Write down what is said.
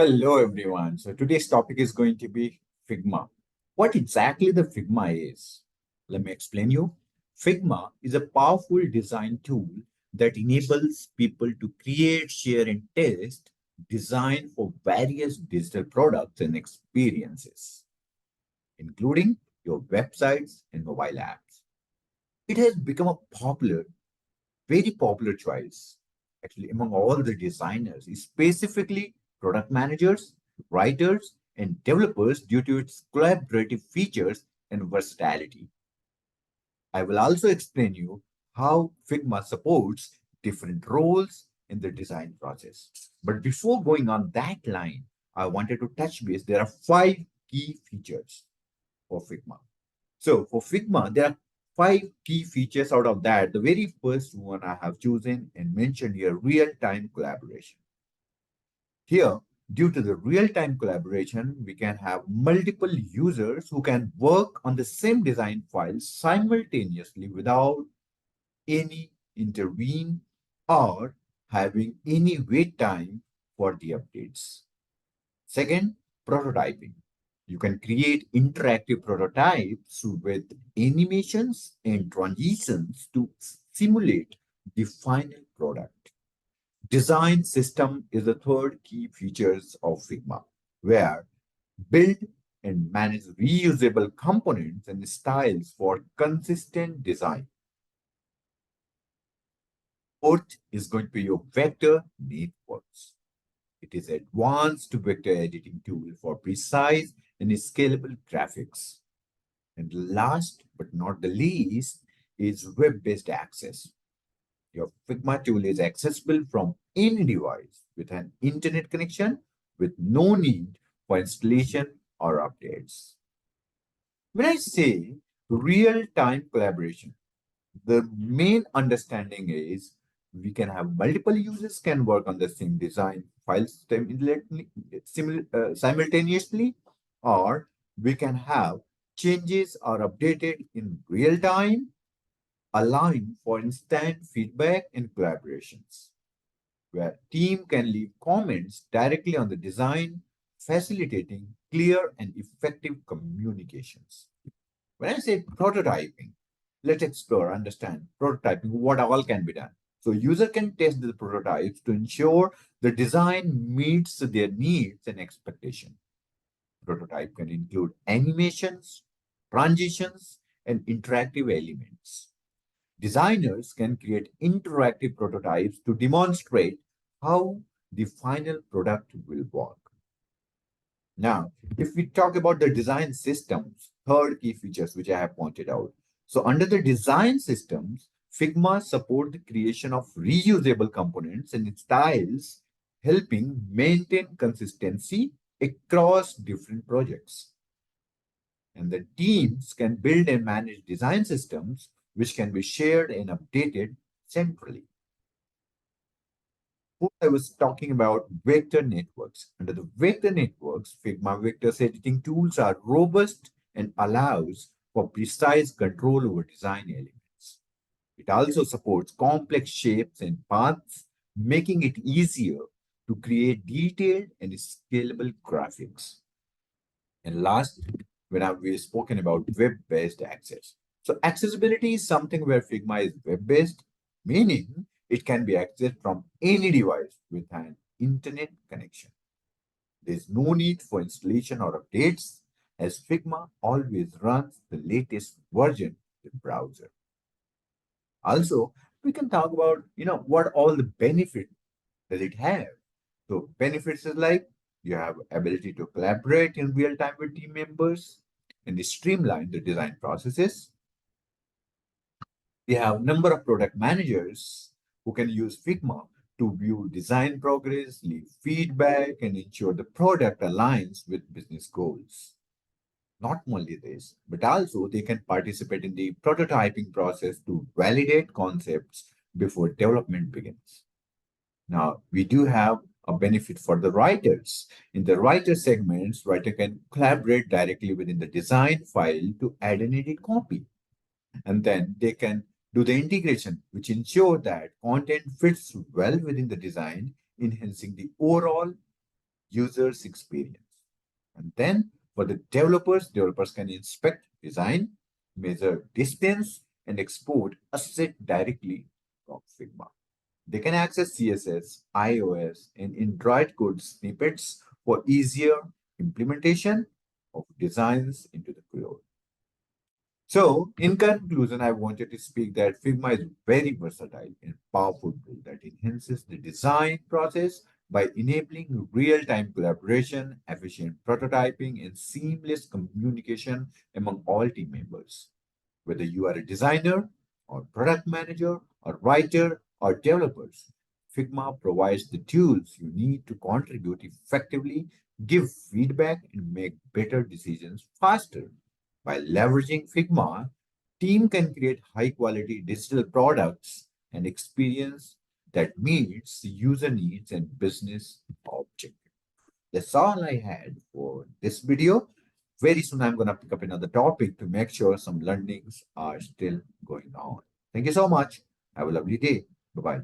Hello, everyone. So today's topic is going to be Figma. What exactly the Figma is? Let me explain you. Figma is a powerful design tool that enables people to create, share, and test design for various digital products and experiences, including your websites and mobile apps. It has become a very popular choice, actually, among all the designers, specifically product managers, writers, and developers due to its collaborative features and versatility. I will also explain you how Figma supports different roles in the design process. But before going on that line, I wanted to touch base. There are five key features for Figma. So for Figma, there are five key features out of that. The very first one I have chosen and mentioned here, real-time collaboration. Here, due to the real-time collaboration, we can have multiple users who can work on the same design file simultaneously without any intervene or having any wait time for the updates. Second, prototyping. You can create interactive prototypes with animations and transitions to simulate the final product. Design system is the third key features of Figma, where build and manage reusable components and styles for consistent design. Fourth is going to be your vector networks. It is advanced vector editing tool for precise and scalable graphics. And last but not the least is web-based access. Your Figma tool is accessible from any device with an internet connection with no need for installation or updates. When I say real-time collaboration, the main understanding is we can have multiple users can work on the same design files simultaneously, or we can have changes are updated in real time, allowing for instant feedback and collaborations, where team can leave comments directly on the design, facilitating clear and effective communications. When I say prototyping, let's explore, understand prototyping, what all can be done. So user can test the prototypes to ensure the design meets their needs and expectation. Prototype can include animations, transitions, and interactive elements. Designers can create interactive prototypes to demonstrate how the final product will work. Now, if we talk about the design systems, third key features which I have pointed out. So under the design systems, Figma support the creation of reusable components and styles, helping maintain consistency across different projects. And the teams can build and manage design systems which can be shared and updated centrally. I was talking about vector networks. Under the vector networks, Figma vectors editing tools are robust and allows for precise control over design elements. It also supports complex shapes and paths, making it easier to create detailed and scalable graphics. And last, we've spoken about web-based access. So accessibility is something where Figma is web-based, meaning it can be accessed from any device with an internet connection. There's no need for installation or updates, as Figma always runs the latest version in the browser. Also, we can talk about, what all the benefit does it have. So benefits is like you have ability to collaborate in real time with team members and streamline the design processes. We have number of product managers who can use Figma to view design progress, leave feedback, and ensure the product aligns with business goals. Not only this, but also they can participate in the prototyping process to validate concepts before development begins. Now, we do have a benefit for the writers. In the writer segments, writer can collaborate directly within the design file to add and edit copy. And then they can do the integration, which ensure that content fits well within the design, enhancing the overall user's experience. And then for the developers, developers can inspect, design, measure distance, and export a set directly from Figma. They can access CSS, iOS, and Android code snippets for easier implementation of designs into the code. So, in conclusion, I wanted to speak that Figma is very versatile and powerful tool that enhances the design process by enabling real-time collaboration, efficient prototyping, and seamless communication among all team members. Whether you are a designer or product manager or writer or developers, Figma provides the tools you need to contribute effectively, give feedback, and make better decisions faster. By leveraging Figma, team can create high quality digital products and experience that meets the user needs and business objectives. That's all I had for this video. Very soon, I'm going to pick up another topic to make sure some learnings are still going on. Thank you so much. Have a lovely day. Bye bye.